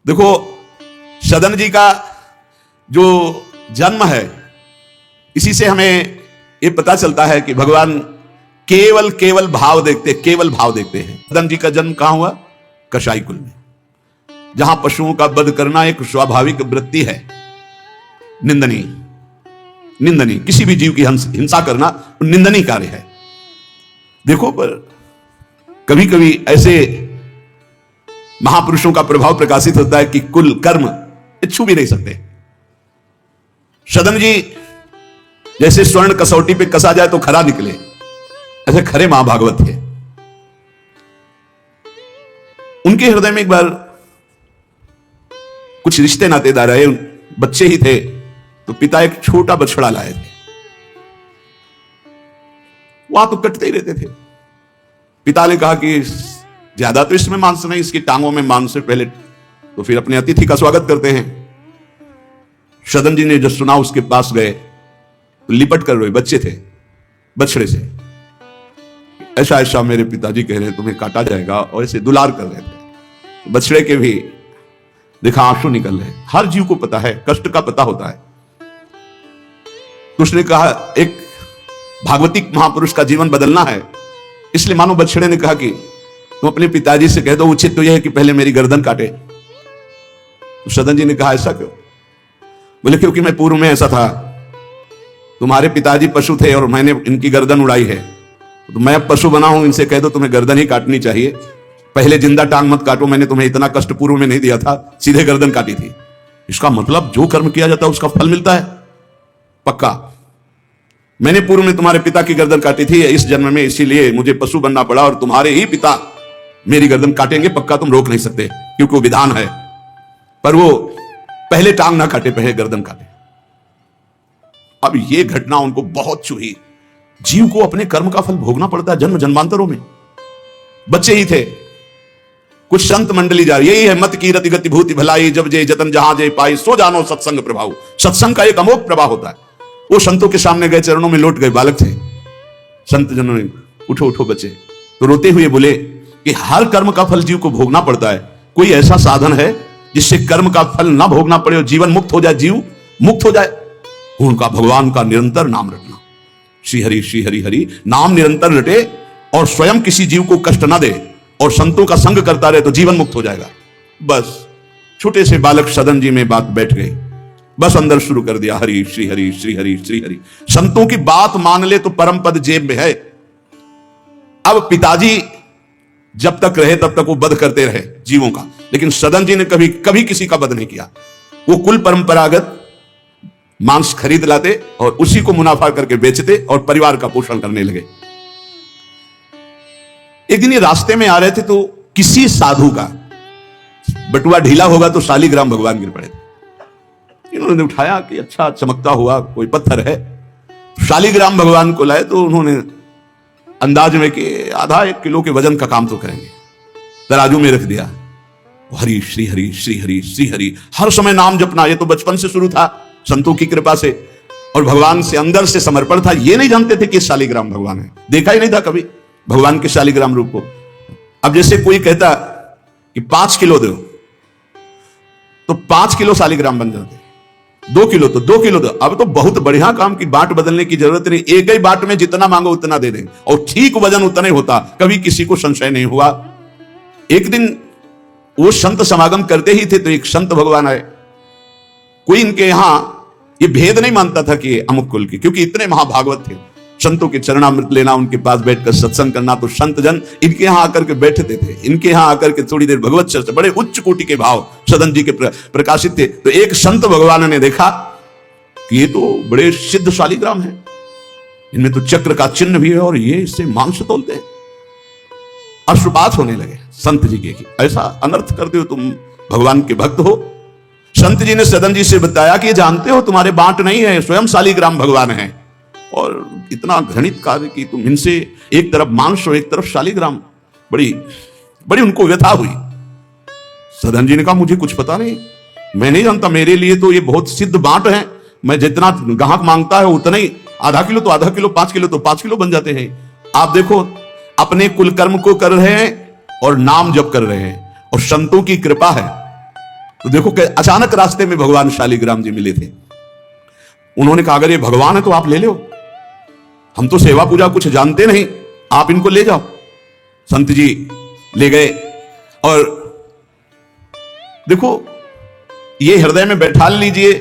देखो, सदन जी का जो जन्म है, इसी से हमें ये पता चलता है कि भगवान केवल भाव देखते हैं। सदन जी का जन्म कहां हुआ? कसाई कुल में, जहां पशुओं का वध करना एक स्वाभाविक वृत्ति है, निंदनीय किसी भी जीव की हिंसा करना निंदनीय कार्य है। देखो, पर कभी कभी ऐसे महापुरुषों का प्रभाव प्रकाशित होता है कि कुल कर्म छू भी नहीं सकते। सदन जी जैसे स्वर्ण कसौटी पे कसा जाए तो खरा निकले, ऐसे खरे महाभागवत थे। उनके हृदय में एक बार कुछ रिश्ते नातेदार आए, बच्चे ही थे, तो पिता एक छोटा बछड़ा लाए थे। वहां तो कटते ही रहते थे। पिता ने कहा कि ज्यादा तो इसमें मांस नहीं, इसकी टांगों में मांस से पहले तो फिर अपने अतिथि का स्वागत करते हैं। सदन जी ने जो सुना उसके पास गए तो लिपट कर रोए। बच्चे थे, बछड़े से, ऐसा ऐसा मेरे पिताजी कह रहे हैं तुम्हें काटा जाएगा, और ऐसे दुलार कर रहे थे। बछड़े के भी देखा आंसू निकल रहे। हर जीव को पता है, कष्ट का पता होता है। तो उसने कहा एक भागवतिक महापुरुष का जीवन बदलना है, इसलिए मानो बछड़े ने कहा कि तुम अपने पिताजी से कह दो, उचित तो यह है कि पहले मेरी गर्दन काटे। तो सदन जी ने कहा ऐसा क्यों? बोले क्योंकि मैं पूर्व में ऐसा था, तुम्हारे पिताजी पशु थे और मैंने इनकी गर्दन उड़ाई है, तो मैं अब पशु बना हूं, इनसे कह दो तुम्हें गर्दन ही काटनी चाहिए, पहले जिंदा टांग मत काटो, मैंने तुम्हें इतना कष्ट पूर्व में नहीं दिया था, सीधे गर्दन काटी थी। इसका मतलब जो कर्म किया जाता है उसका फल मिलता है पक्का। मैंने पूर्व में तुम्हारे पिता की गर्दन काटी थी इस जन्म में, इसीलिए मुझे पशु बनना पड़ा, और तुम्हारे ही पिता मेरी गर्दन काटेंगे पक्का, तुम रोक नहीं सकते क्योंकि वो विधान है। पर वो पहले टांग ना काटे, पहले गर्दन काटे। अब ये घटना उनको बहुत चुही। जीव को अपने कर्म का फल भोगना पड़ता है जन्म जन्मांतरों में। बच्चे ही थे, कुछ संत मंडली जा रही, यही है मत की रति गति भूति भलाई, जब जे जतन जहां जे पाई, सो जानो सत्संग प्रभाव। सत्संग का एक अमोघ प्रभाव होता है। वो संतों के सामने गए, चरणों में लौट गए, बालक थे। संत जनों ने उठो उठो बच्चे, तो रोते हुए बोले कि हर कर्म का फल जीव को भोगना पड़ता है, कोई ऐसा साधन है जिससे कर्म का फल ना भोगना पड़े और जीवन मुक्त हो जाए, जीव मुक्त हो जाए? उनका भगवान का निरंतर नाम रटना, श्री हरि हरि नाम निरंतर रटे और स्वयं किसी जीव को कष्ट ना दे और संतों का संग करता रहे तो जीवन मुक्त हो जाएगा। बस छोटे से बालक सदन जी में बात बैठ गई, बस अंदर शुरू कर दिया, हरि श्री हरि श्री हरि श्री हरि। संतों की बात मान ले तो परम पद जेब में है। अब पिताजी जब तक रहे तब तक वो वध करते रहे जीवों का, लेकिन सदन जी ने कभी किसी का वध नहीं किया। वो कुल परंपरागत मांस खरीद लाते और उसी को मुनाफा करके बेचते और परिवार का पोषण करने लगे। एक दिन ये रास्ते में आ रहे थे तो किसी साधु का बटुआ ढीला होगा तो शालिग्राम भगवान गिर पड़े थे। इन्होंने उठाया कि अच्छा चमकता हुआ कोई पत्थर है, शालिग्राम भगवान को लाए तो उन्होंने अंदाज में कि आधा 1 किलो के वजन का काम तो करेंगे, तराजू में रख दिया। हरि श्री हरि श्री हरि श्री हरि, हर समय नाम जपना। ये तो बचपन से शुरू था संतों की कृपा से, और भगवान से अंदर से समर्पण था। ये नहीं जानते थे कि शालिग्राम भगवान है, देखा ही नहीं था कभी भगवान के शालिग्राम रूप को। अब जैसे कोई कहता कि 5 किलो दो तो 5 किलो शालिग्राम बन जाते, 2 किलो तो 2 किलो दो। अब तो बहुत बढ़िया काम की बाट बदलने की जरूरत नहीं, एक ही बाट में जितना मांगो उतना दे देंगे और ठीक वजन उतना ही होता, कभी किसी को संशय नहीं हुआ। एक दिन वो संत समागम करते ही थे तो एक संत भगवान आए। कोई इनके यहां ये भेद नहीं मानता था कि अमुक कुल की, क्योंकि इतने महाभागवत थे। संतों के चरणामृत लेना, उनके पास बैठकर सत्संग करना, तो संत जन इनके यहां आकर के बैठते थे। इनके यहां आकर के थोड़ी देर भगवत चर्चा, बड़े उच्च कोटि के भाव सदन जी के प्रकाशित थे। तो एक संत भगवान ने देखा कि ये तो बड़े सिद्ध शालिग्राम है, इनमें तो चक्र का चिन्ह भी है और ये इससे मांस तोलते हैं। अश्रुपात होने लगे संत जी के, ऐसा अनर्थ करते हो तुम, भगवान के भक्त हो। संत जी ने सदन जी से बताया कि जानते हो तुम्हारे बांट नहीं है, स्वयं शालिग्राम भगवान है, और इतना घृणित कार्य की तुम, इनसे एक तरफ मांस और एक तरफ शालिग्राम। बड़ी उनको व्यथा हुई। सदन जी ने कहा मुझे कुछ पता नहीं, मैं नहीं जानता, मेरे लिए तो ये बहुत सिद्ध बांट है, मैं जितना ग्राहक मांगता है उतना ही, आधा किलो तो आधा किलो, 5 किलो तो 5 किलो बन जाते हैं। आप देखो अपने कुल कर्म को कर रहे हैं और नाम जप कर रहे हैं, और संतों की कृपा है तो देखो कि अचानक रास्ते में भगवान शालिग्राम जी मिले थे। उन्होंने कहा अगर ये भगवान है तो आप ले लो, हम तो सेवा पूजा कुछ जानते नहीं, आप इनको ले जाओ। संत जी ले गए और देखो ये हृदय में बैठा लीजिए,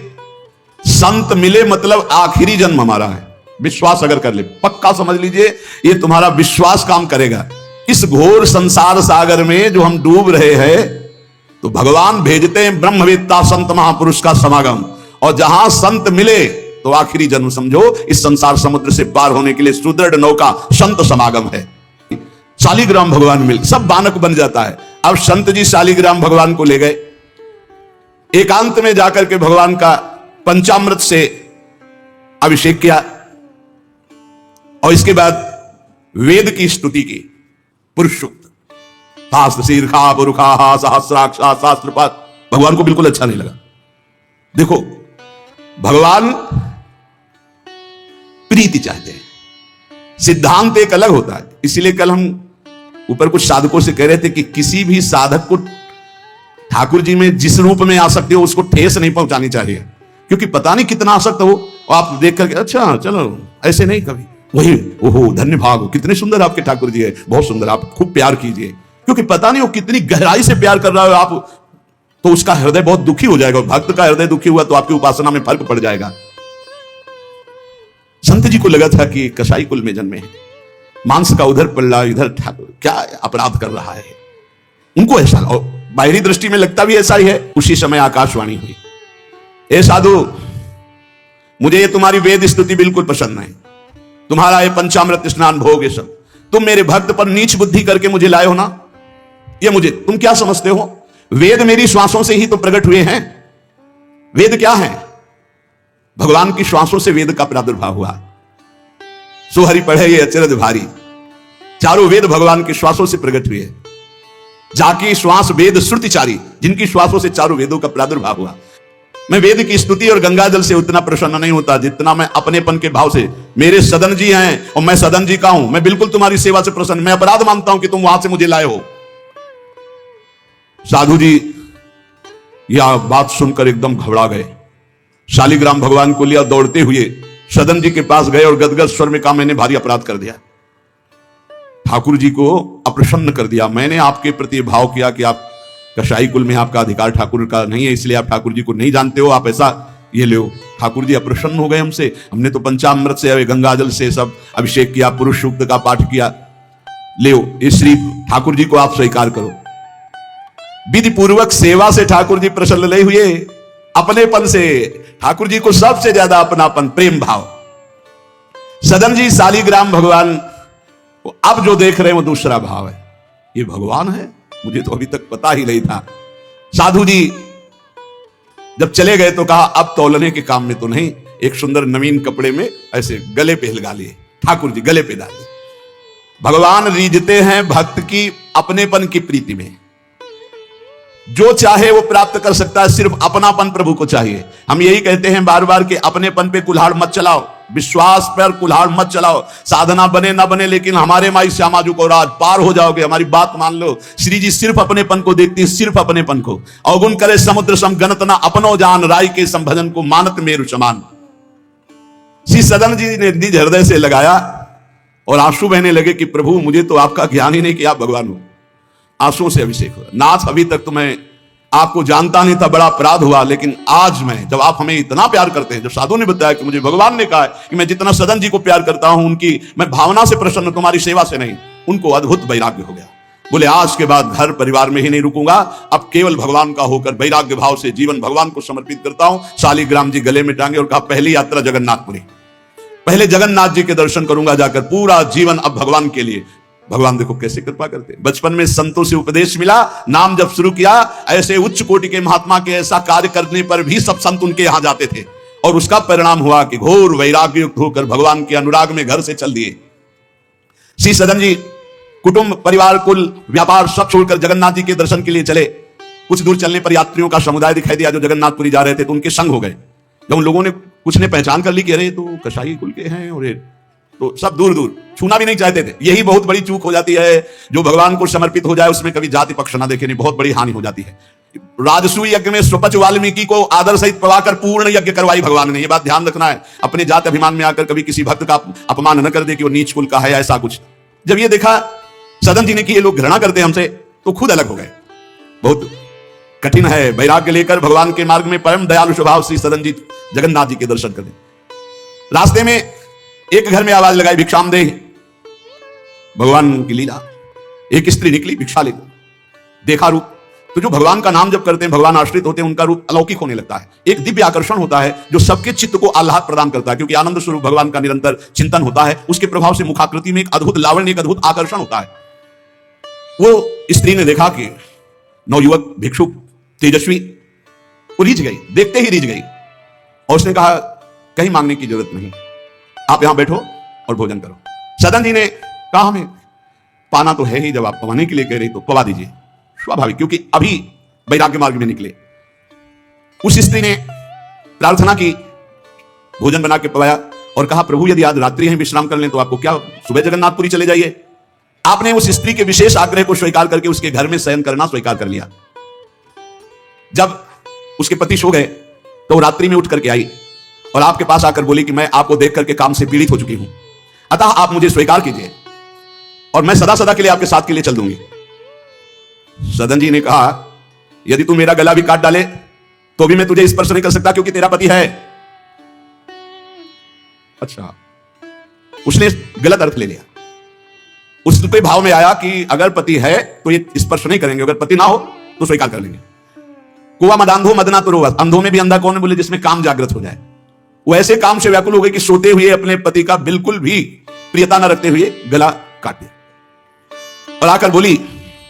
संत मिले मतलब आखिरी जन्म हमारा है। विश्वास अगर कर ले, पक्का समझ लीजिए ये तुम्हारा विश्वास काम करेगा। इस घोर संसार सागर में जो हम डूब रहे हैं, तो भगवान भेजते हैं ब्रह्मवेत्ता संत महापुरुष का समागम, और जहां संत मिले तो आखिरी जन्म समझो इस संसार समुद्र से पार होने के लिए सुदृढ़ नौका संत समागम है। शालिग्राम भगवान मिल, सब बानक बन जाता है। अब संत जी शालिग्राम भगवान को ले गए, एकांत में जाकर के भगवान का पंचामृत से अभिषेक किया, और इसके बाद वेद की स्तुति की, पुरुष सूक्त, शास्त्र शीर्षा पुरुषा सहस्राक्षा शास्त्रपात। भगवान को बिल्कुल अच्छा नहीं लगा। देखो भगवान प्रीति चाहते हैं, सिद्धांत एक अलग होता है। इसीलिए कल हम ऊपर कुछ साधकों से कह रहे थे कि किसी भी साधक को ठाकुर जी में जिस रूप में आसक्ति हो उसको ठेस नहीं पहुंचानी चाहिए, क्योंकि पता नहीं कितना आसक्त हो और आप देख करके अच्छा चलो, ऐसे नहीं कभी वही ओहो धन्य भाग हो, कितने सुंदर आपके ठाकुर जी है, बहुत सुंदर, आप खूब प्यार कीजिए, क्योंकि पता नहीं वो कितनी गहराई से प्यार कर रहा है आप, तो उसका हृदय बहुत दुखी हो जाएगा। भक्त का हृदय दुखी हुआ तो आपकी उपासना में फर्क पड़ जाएगा। संत जी को लगा था कि कसाई कुल में जन्मे हैं, मांस का उधर पल्ला इधर ठाकुर क्या अपराध कर रहा है, उनको ऐसा, और बाहरी दृष्टि में लगता भी ऐसा ही है। उसी समय आकाशवाणी हुई, ए साधु मुझे ये तुम्हारी वेद स्तुति बिल्कुल पसंद नहीं, तुम्हारा ये पंचामृत स्नान भोग ये सब, तुम मेरे भक्त पर नीच बुद्धि करके मुझे लाए हो ना, ये मुझे तुम क्या समझते हो? वेद मेरी श्वासों से ही तो प्रकट हुए हैं। वेद क्या है? भगवान की श्वासों से वेद का प्रादुर्भाव हुआ। सोहरि पढ़े ये अचरज भारी, चारों वेद भगवान की श्वासों से प्रकट हुए। जाकी श्वास वेद श्रुतिचारी, जिनकी श्वासों से चारों वेदों का प्रादुर्भाव हुआ। मैं वेद की स्तुति और गंगा जल से उतना प्रसन्न नहीं होता जितना मैं अपनेपन के भाव से, मेरे सदन जी हैं और मैं सदन जी का हूं, मैं बिल्कुल तुम्हारी सेवा से प्रसन्न, मैं अपराध मानता हूं कि तुम वहां से मुझे लाए हो। साधु जी यह बात सुनकर एकदम घबरा गए, शालिग्राम भगवान को लिया, दौड़ते हुए सदन जी के पास गए और गदगद स्वर में कहा मैंने भारी अपराध कर दिया, ठाकुर जी को अप्रसन्न कर दिया, मैंने आपके प्रति भाव किया कि आप कसाई कुल में आपका अधिकार ठाकुर का नहीं है, इसलिए आप ठाकुर जी को नहीं जानते हो, आप ऐसा ये ले। ठाकुर जी अप्रसन्न हो गए हमसे, हमने तो पंचामृत से गंगा जल से सब अभिषेक किया, पुरुष सूक्त का पाठ किया, ले इस श्री ठाकुर जी को आप स्वीकार करो। विधि पूर्वक सेवा से ठाकुर जी प्रसन्न नहीं हुए, अपनेपन से ठाकुर जी को सबसे ज्यादा अपनापन प्रेम भाव। सदन जी शालिग्राम भगवान अब जो देख रहे हैं वो दूसरा भाव है, ये भगवान है, मुझे तो अभी तक पता ही नहीं था। साधु जी जब चले गए तो कहा अब तौलने के काम में तो नहीं, एक सुंदर नवीन कपड़े में ऐसे गले पे लगा लिए, ठाकुर जी गले पे डाले। भगवान रीझते हैं भक्त की अपनेपन की प्रीति में, जो चाहे वो प्राप्त कर सकता है, सिर्फ अपनापन प्रभु को चाहिए। हम यही कहते हैं बार बार कि अपनेपन पे कुल्हाड़ मत चलाओ, विश्वास पर कुल्हाड़ मत चलाओ, साधना बने ना बने लेकिन हमारे माई श्यामाजू को राज पार हो जाओगे, हमारी बात मान लो। श्री जी सिर्फ अपनेपन को देखती है, सिर्फ अपनेपन को। अवगुण करे समुद्र सम गणत ना अपनो जान, राय के संभजन को मानत मेरु समान। श्री सदन जी ने निज हृदय से लगाया और आंसू बहने लगे कि प्रभु मुझे तो आपका ज्ञान ही नहीं कि आप भगवान हो। आंसुओं से अभिषेक हुआ, नाथ अभी तक तो मैं आपको जानता नहीं था, बड़ा अपराध हुआ, लेकिन आज मैं, जब आप हमें इतना प्यार करते हैं, जब साधु ने बताया कि मुझे भगवान ने कहा है कि मैं जितना सदन जी को प्यार करता हूं उनकी मैं भावना से प्रसन्न, तुम्हारी सेवा से नहीं, उनको अद्भुत वैराग्य हो गया। बोले आज के बाद घर परिवार में ही नहीं रुकूंगा, अब केवल भगवान का होकर वैराग्य भाव से जीवन भगवान को समर्पित करता हूं। शालिग्राम जी गले में टांगे और कहा पहली यात्रा जगन्नाथपुरी, पहले जगन्नाथ जी के दर्शन करूंगा जाकर, पूरा जीवन अब भगवान के लिए। भगवान देखो कैसे कृपा करते हैं। बचपन में संतों से उपदेश मिला, नाम जब शुरू किया, ऐसे उच्च कोटि के महात्मा के ऐसा कार्य करने पर भी सब संत उनके यहां जाते थे, और उसका परिणाम हुआ कि घोर वैराग्य युक्त होकर भगवान के अनुराग में घर से चल दिए। श्री सदन जी कुटुंब परिवार कुल व्यापार सब छोड़कर जगन्नाथ जी के दर्शन के लिए चले। कुछ दूर चलने पर यात्रियों का समुदाय दिखाई दिया जो जगन्नाथपुरी जा रहे थे, तो उनके संग हो गए। जब उन लोगों ने कुछ ने पहचान कर ली कि अरे तो कसाई कुल के हैं, और तो सब दूर दूर छूना भी नहीं चाहते थे। यही बहुत बड़ी चूक हो जाती है, जो भगवान को समर्पित हो जाए उसमें कभी जाति पक्ष ना देखे, नहीं बहुत बड़ी हानि हो जाती है। राजसू यज्ञ में स्वपच वाल्मीकि को आदर सहित पवाकर पूर्ण यज्ञ करवाई भगवान ने। ये बात ध्यान रखना है, अपने जात अभिमान में आकर कभी किसी भक्त का अपमान न कर दे कि वो नीच कुल का है ऐसा कुछ। जब ये देखा सदन जी ने कि ये लोग घृणा करते हमसे, तो खुद अलग हो गए। बहुत कठिन है वैराग्य लेकर भगवान के मार्ग में परम दयालु स्वभाव श्री सदन जी जगन्नाथ जी के दर्शन करने। रास्ते में एक घर में आवाज लगाई, भिक्षाम दे। भगवान की लीला, एक स्त्री निकली भिक्षा लेकर, देखा रूप। तो जो भगवान का नाम जब करते हैं, भगवान आश्रित होते हैं, उनका रूप अलौकिक होने लगता है। एक दिव्य आकर्षण होता है जो सबके चित्त को आह्लाद प्रदान करता है, क्योंकि आनंद स्वरूप भगवान का निरंतर चिंतन होता है। उसके प्रभाव से मुखाकृति में एक अद्भुत लावण्य, एक अद्भुत आकर्षण होता है। वो स्त्री ने देखा कि नवयुवक भिक्षुक तेजस्वी, वो रीझ गई, देखते ही रीझ गई, और उसने कहा कहीं मांगने की जरूरत नहीं, आप यहां बैठो और भोजन करो। सदन जी ने कहा हमें पाना तो है ही, जब आप पवाने के लिए कह रही तो पवा दीजिए। स्वाभाविक, क्योंकि अभी वैराग्य मार्ग में निकले। उस स्त्री ने प्रार्थना की, भोजन बना के पवाया और कहा प्रभु यदि आज रात्रि है विश्राम कर लें तो आपको क्या, सुबह जगन्नाथपुरी चले जाइए। आपने उस स्त्री के विशेष आग्रह को स्वीकार करके उसके घर में शयन करना स्वीकार कर लिया। जब उसके पति सो गए तो वो रात्रि में उठ करके आई और आपके पास आकर बोली कि मैं आपको देख करके काम से पीड़ित हो चुकी हूं, अतः आप मुझे स्वीकार कीजिए और मैं सदा सदा के लिए आपके साथ के लिए चल दूंगी। सदन जी ने कहा यदि तू मेरा गला भी काट डाले तो भी मैं तुझे स्पर्श नहीं कर सकता, क्योंकि तेरा पति है। अच्छा, उसने गलत अर्थ ले लिया। उसके भाव में आया कि अगर पति है तो ये स्पर्श नहीं करेंगे, अगर पति ना हो तो स्वीकार कर लेंगे। कुआ मदांधो मदना तो रोवा, अंधों में भी अंधा कौन है बोले, जिसमें काम जागृत हो जाए। वो ऐसे काम से व्याकुल हो गए कि सोते हुए अपने पति का बिल्कुल भी प्रियता न रखते हुए गला काट दिया और आकर बोली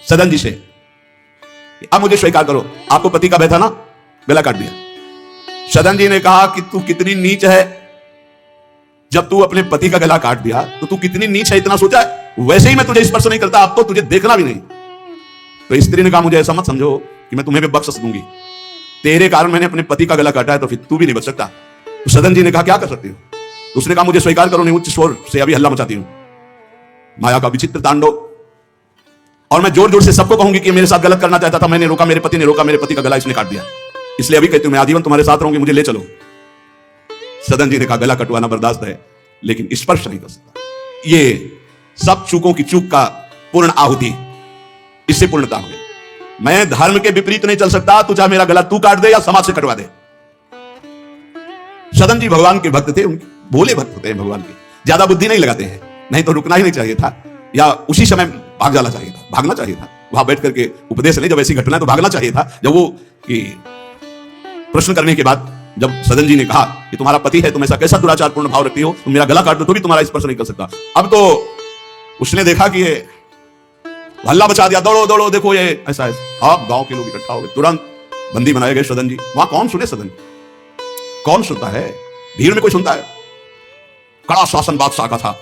सदन जी से अब मुझे स्वीकार करो, आपको पति का भय था ना, गला काट दिया। सदन जी ने कहा कि तू कितनी नीच है, जब तू अपने पति का गला काट दिया तो तू कितनी नीच है, इतना सोचा है? वैसे ही मैं तुझे स्पर्श नहीं करता, अब तो तुझे देखना भी नहीं। तो स्त्री ने कहा मुझे ऐसा मत समझो कि मैं तुम्हें भी बख्श दूंगी, तेरे कारण मैंने अपने पति का गला काटा है, तो फिर तू भी नहीं बच सकता। तो सदन जी ने कहा क्या कर सकती हो? तो उसने कहा मुझे स्वीकार करो, नहीं उच्च स्वर से अभी हल्ला मचाती हूं। माया का विचित्र तांडव, और मैं जोर जोर से सबको कहूंगी कि मेरे साथ गलत करना चाहता था, मैंने रोका, मेरे पति ने रोका, मेरे पति का गला इसने काट दिया, इसलिए अभी कहती हूं मैं आजीवन तुम्हारे साथ रहूंगी, मुझे ले चलो। सदन जी ने कहा गला कटवाना बर्दाश्त है, लेकिन स्पर्श नहीं कर सकता। ये सब चूकों की चूक का पूर्ण आहुति, इससे पूर्णता हो गई। मैं धर्म के विपरीत नहीं चल सकता, तू चाहे मेरा गला तू काट दे या समाज से कटवा दे। सदन जी भगवान के भक्त थे, उनके भोले भक्त होते हैं भगवान के, ज्यादा बुद्धि नहीं लगाते हैं, नहीं तो रुकना ही नहीं चाहिए था, या उसी समय भाग जाना चाहिए था, भागना चाहिए था। वहां बैठ करके उपदेश नहीं, जब ऐसी घटना तो भागना चाहिए था। जब वो कि प्रश्न करने के बाद जब सदन जी ने कहा कि तुम्हारा पति है, तुम ऐसा कैसा दुराचारपूर्ण भाव रखती हो, तुम मेरा गला काट दो तो भी तुम्हारा स्पर्श नहीं कर सकता। अब तो उसने देखा कि ये हल्ला बचा दिया, दौड़ो दौड़ो देखो ये ऐसा है। आप गांव के लोग इकट्ठा हो गए, तुरंत बंदी बनाए गए सदन जी। वहां कौन सुने सदन, कौन सुनता है, भीड़ में कोई सुनता है? कड़ा शासन बादशाह का था,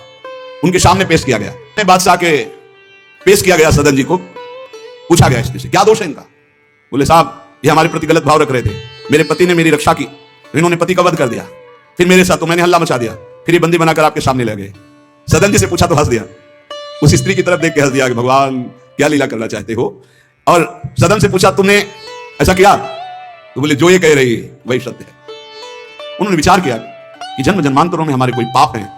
उनके सामने पेश किया गया। बादशाह के पेश किया गया, सदन जी को पूछा गया स्त्री से क्या दोष है इनका। बोले साहब ये हमारे प्रति गलत भाव रख रहे थे, मेरे पति ने मेरी रक्षा की, इन्होंने पति का वध कर दिया, फिर मेरे साथ तो मैंने हल्ला मचा दिया, फिर ये बंदी बनाकर आपके सामने ले गए। सदन जी से पूछा तो हंस दिया, उस स्त्री की तरफ देख के हंस दिया कि भगवान क्या लीला करना चाहते हो। और सदन से पूछा तुमने ऐसा किया? तो बोले जो ये कह रही है वही सत्य है। उन्होंने विचार किया कि जन्म जन्मांतरों में हमारे कोई पाप हैं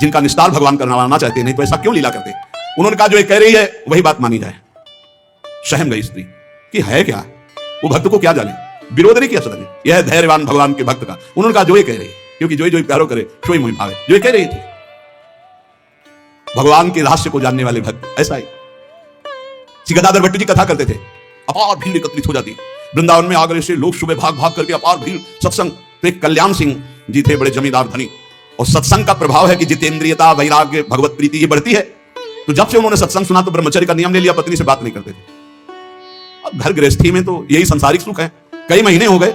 जिनका निस्तार भगवान करवाना चाहते, नहीं तो ऐसा क्यों लीला करते। उन्होंने कहा जो ये कह रही है वही बात मानी जाए। सहम गई स्त्री कि है क्या, वो भक्त को क्या जाने, विरोध नहीं किया सदन ने, यह धैर्यवान भगवान के भक्त का। उन्होंने कहा जो ये कह रही है, क्योंकि जो प्यारो करे सोई मोहि भावे, जो ये कह रही थी। भगवान के रहस्य को जानने वाले भक्त ऐसा ही। श्री गदाधर भट्ट जी कथा करते थे, अपार भीड़ एकत्रित हो जाती वृंदावन में, आगरे से लोग सुबह भाग भाग करके अपार भीड़ सत्संग। तो एक कल्याण सिंह जी थे, बड़े जमींदार धनी, और सत्संग का प्रभाव है कि जितेंद्रियता, वैराग्य, भगवत प्रीति ये बढ़ती है। तो जब से उन्होंने सत्संग सुना तो ब्रह्मचर्य का नियम ले लिया, पत्नी से बात नहीं करते थे। अब घर गृहस्थी में तो यही संसारिक सुख है। कई महीने हो गए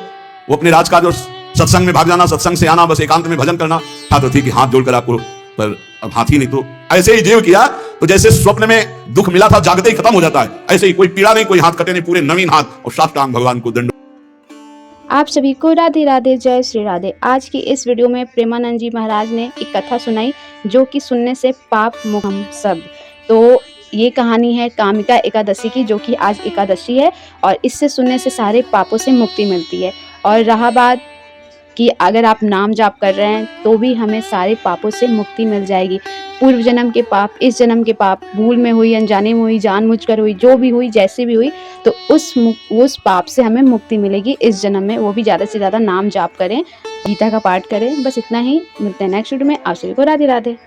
वो अपने राजकाज और सत्संग में भाग जाना, सत्संग से आना, बस एकांत में भजन करना था। तो थी कि हाथ जोड़कर आपको, पर अब हाथ ही नहीं, तो ऐसे ही जीव किया। तो जैसे स्वप्न में दुख मिला था जागते ही खत्म हो जाता है, ऐसे ही कोई पीड़ा नहीं, कोई हाथ कटे नहीं, पूरे नवीन हाथ और साष्टांग भगवान को दंड। आप सभी को राधे राधे, जय श्री राधे। आज की इस वीडियो में प्रेमानंद जी महाराज ने एक कथा सुनाई जो कि सुनने से पाप मुक्त हम सब। तो ये कहानी है कामिका एकादशी की, जो कि आज एकादशी है और इससे सुनने से सारे पापों से मुक्ति मिलती है। और रहा बात कि अगर आप नाम जाप कर रहे हैं तो भी हमें सारे पापों से मुक्ति मिल जाएगी। पूर्व जन्म के पाप, इस जन्म के पाप, भूल में हुई, अनजाने में हुई, जानबूझकर हुई, जो भी हुई, जैसे भी हुई, तो उस पाप से हमें मुक्ति मिलेगी इस जन्म में। वो भी ज़्यादा से ज़्यादा नाम जाप करें, गीता का पाठ करें। बस इतना ही, मिलते हैं नेक्स्ट वीडियो में। आप सभी को राधे राधे।